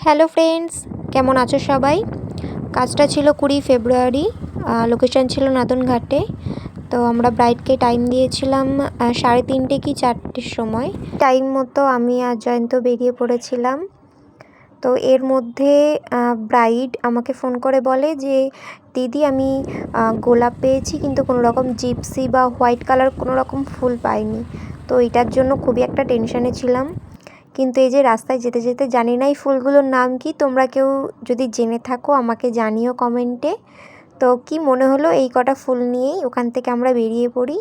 Hello friends, কেমন আছো সবাই? কাজটা ছিল 20 ফেব্রুয়ারি, লোকেশন ছিল নাদনঘাটে। তো আমরা ব্রাইডকে টাইম দিয়েছিলাম 3:30 কি 4টের সময়। টাইম মতো আমি আর জয়ন্ত বেরিয়ে পড়েছিলাম। তো এর মধ্যে ব্রাইড আমাকে ফোন করে বলে যে দিদি আমি গোলাপ পেয়েছি, কিন্তু কোনো রকম জিপসি বা হোয়াইট কালার কোনো রকম ফুল পাইনি। তো এটার জন্য খুবই একটা টেনশানে ছিলাম। কিন্তু এই যে রাস্তায় যেতে যেতে জানি না এই ফুলগুলোর নাম কি, তোমরা কেউ যদি জেনে থাকো আমাকে জানিও কমেন্টে। তো কি মনে হলো এই কটা ফুল নিয়েই ওখান থেকে আমরা বেরিয়ে পড়ি,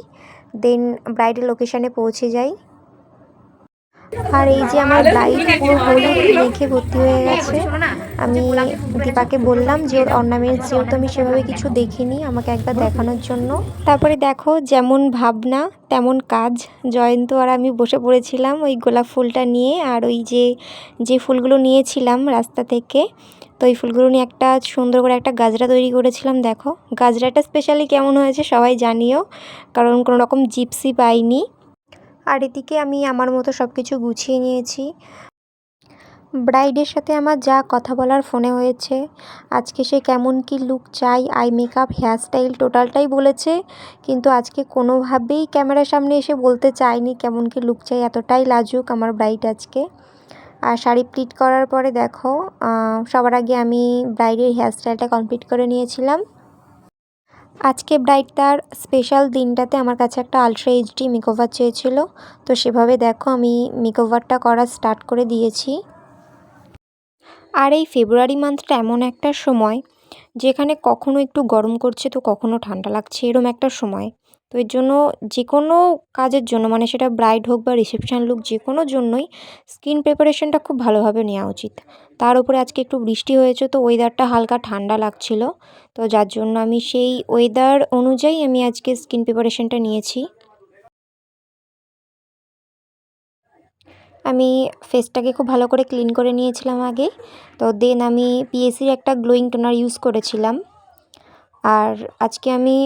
দেন ব্রাইডের লোকেশানে পৌঁছে যাই। আর এই যে আমার ব্রাইড পুরো হলুদ মেখে ভর্তি হয়ে গেছে। আমি দীপাকে বললাম যে ওর অর্নামেন্টস যেহেতু আমি সেভাবে কিছু দেখিনি, আমাকে একবার দেখানোর জন্য। তারপরে দেখো যেমন ভাবনা তেমন কাজ, জয়ন্ত আর আমি বসে পড়েছিলাম ওই গোলাপ ফুলটা নিয়ে। আর ওই যে ফুলগুলো নিয়েছিলাম রাস্তা থেকে, তো ওই ফুলগুলো নিয়ে একটা সুন্দর করে একটা গাজরা তৈরি করেছিলাম। দেখো গাজরাটা স্পেশালি কেমন হয়েছে সবাই জানিও, কারণ কোনো রকম জিপসি পাইনি। আর এদিকে আমি আমার মতো সব কিছু গুছিয়ে নিয়েছি। ব্রাইডের সাথে আমার যা কথা বলার ফোনে হয়েছে, আজকে সে কেমন কি লুক চাই, আই মেকআপ, হেয়ারস্টাইল টোটালটাই বলেছে, কিন্তু আজকে কোনোভাবেই ক্যামেরার সামনে এসে বলতে চায়নি কেমন কি লুক চাই। এতটাই লাজুক আমার ব্রাইড আজকে। আর শাড়ি প্লিট করার পরে দেখো সবার আগে আমি ব্রাইডের হেয়ারস্টাইলটা কমপ্লিট করে নিয়েছিলাম। আজকে ব্রাইড তার স্পেশাল দিনটাতে আমার কাছে একটা আলট্রা এইচডি মেকওভার চেয়েছিল, তো সেভাবে দেখো আমি মেকওভারটা করা স্টার্ট করে দিয়েছি। আর এই ফেব্রুয়ারি মান্থটা এমন একটা সময় যেখানে কখনো একটু গরম করছে তো কখনো ঠান্ডা লাগছে, এরম একটা সময়। তো এর জন্য যে কোনো কাজের জন্য, মানে সেটা ব্রাইড হোক বা রিসেপশান লুক, যে কোনো জন্যই স্কিন প্রিপারেশনটা খুব ভালোভাবে নেওয়া উচিত। তার উপরে আজকে একটু বৃষ্টি হয়েছে, তো ওয়েদারটা হালকা ঠান্ডা লাগছিল। তো যার জন্য আমি সেই ওয়েদার অনুযায়ী আমি আজকে স্কিন প্রিপারেশনটা নিয়েছি। আমি ফেসটাকে খুব ভালো করে ক্লিন করে নিয়েছিলাম আগে। তো দেন আমি পিএসির একটা গ্লোয়িং টোনার ইউজ করেছিলাম। আর আজকে আমি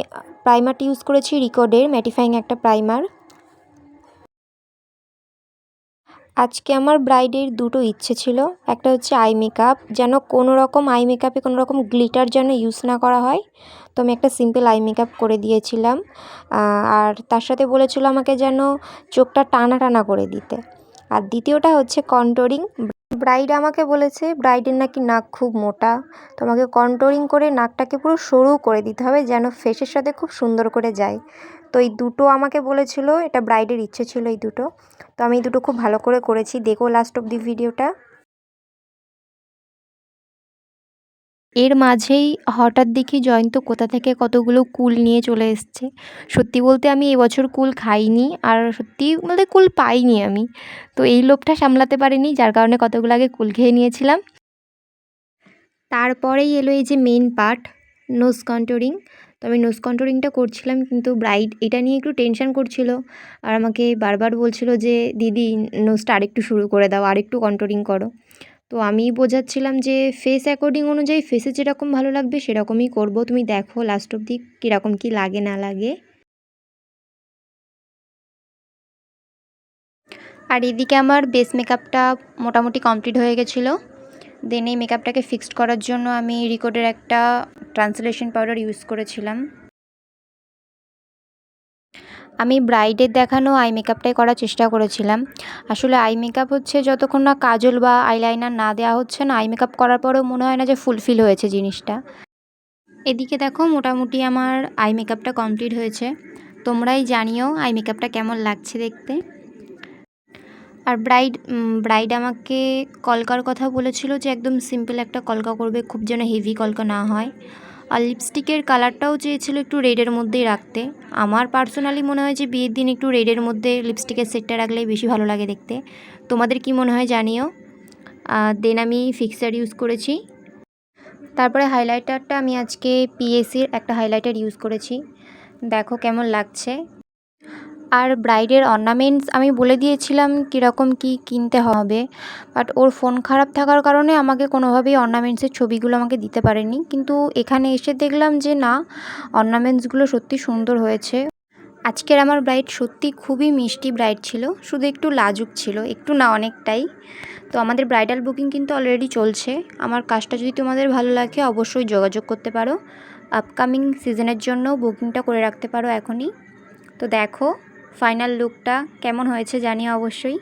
প্রাইমারটি ইউজ করেছি রিকোডের ম্যাটিফাইং একটা প্রাইমার। আজকে আমার ব্রাইডের দুটো ইচ্ছে ছিল। একটা হচ্ছে আই মেকআপ, যেন কোনো রকম আই মেকআপে কোনো রকম গ্লিটার যেন ইউজ না করা হয়। তো আমি একটা সিম্পল আই মেকআপ করে দিয়েছিলাম। আর তার সাথে বলেছিল আমাকে যেন চোখটা টানা টানা করে দিতে। আর দ্বিতীয়টা হচ্ছে কন্ট্যুরিং। ব্রাইড আমাকে বলেছে ব্রাইডের নাকি নাক খুব মোটা, তো আমাকে কন্ট্যুরিং করে নাকটাকে পুরো সরু করে দিতে হবে যেন ফেসের সাথে খুব সুন্দর করে যায়। তো এই দুটো আমাকে বলেছিল, এটা ব্রাইডের ইচ্ছে ছিল এই দুটো। তো আমি এই দুটো খুব ভালো করে করেছি, দেখো লাস্ট অব দি ভিডিওটা। এর মাঝেই হঠাৎ দেখি জয়ন্ত কোথা থেকে কতগুলো কুল নিয়ে চলে এসছে। সত্যি বলতে আমি এবছর কুল খাইনি, আর সত্যি বলতে কুল পাইনি আমি। তো এই লোভটা সামলাতে পারিনি, যার কারণে কতগুলো আগে কুল খেয়ে নিয়েছিলাম। তারপরেই এলো এই যে মেন পার্ট, নোজ কন্ট্যুরিং। তো আমি নোজ কন্ট্যুরিংটা করছিলাম, কিন্তু ব্রাইড এটা নিয়ে একটু টেনশন করছিল আর আমাকে বারবার বলছিল যে দিদি নোজটা আরেকটু শুরু করে দাও, আরেকটু কন্ট্যুরিং করো। তো আমি বোঝাচ্ছিলাম যে ফেস অ্যাকর্ডিং অনুযায়ী ফেসে যেরকম ভালো লাগবে সেরকমই করব, তুমি দেখো লাস্ট অবধি কীরকম কী লাগে না লাগে। আর এদিকে আমার বেস মেকআপটা মোটামুটি কমপ্লিট হয়ে গেছিলো। দেন এই মেকআপটাকে ফিক্সড করার জন্য আমি রিকোডের একটা ট্রান্সলেশন পাউডার ইউজ করেছিলাম। আমি ব্রাইডের দেখানো আই মেকআপটাই করার চেষ্টা করেছিলাম। আসলে আই মেকআপ হচ্ছে যতক্ষণ না কাজল বা আইলাইনার না দেওয়া হচ্ছে না, আই মেকআপ করার পরেও মনে হয় না যে ফুলফিল হয়েছে জিনিসটা। এদিকে দেখো মোটামুটি আমার আই মেকআপটা কমপ্লিট হয়েছে। তোমরাই জানিও আই মেকআপটা কেমন লাগছে দেখতে। আর ব্রাইড আমাকে কলকার কথা বলেছিল যে একদম সিম্পল একটা কলকা করবে, খুব যেন হেভি কলকা না হয়। আর লিপস্টিকের কালারটাও চেয়েছিল একটু রেডের মধ্যেই রাখতে। আমার পার্সোনালি মনে হয় যে বিয়ের দিন একটু রেডের মধ্যে লিপস্টিকের সেটটা রাখলেই বেশি ভালো লাগে দেখতে। তোমাদের কি মনে হয় জানিও। দেন আমি ফিক্সার ইউজ করেছি। তারপরে হাইলাইটারটা আমি আজকে পিএসির একটা হাইলাইটার ইউজ করেছি, দেখো কেমন লাগছে। আর ব্রাইডের অর্নামেন্টস আমি বলে দিয়েছিলাম কীরকম কী কিনতে হবে, বাট ওর ফোন খারাপ থাকার কারণে আমাকে কোনোভাবেই অর্নামেন্টসের ছবিগুলো আমাকে দিতে পারেনি। কিন্তু এখানে এসে দেখলাম যে না, অর্নামেন্টসগুলো সত্যি সুন্দর হয়েছে। আজকের আমার ব্রাইড সত্যি খুবই মিষ্টি ব্রাইড ছিল, শুধু একটু লাজুক ছিল, একটু না অনেকটাই। তো আমাদের ব্রাইডাল বুকিং কিন্তু অলরেডি চলছে। আমার কাজটা যদি তোমাদের ভালো লাগে অবশ্যই যোগাযোগ করতে পারো, আপকামিং সিজনের জন্য বুকিংটা করে রাখতে পারো এখনই। তো দেখো ফাইনাল লুকটা কেমন হয়েছে জানিও অবশ্যই।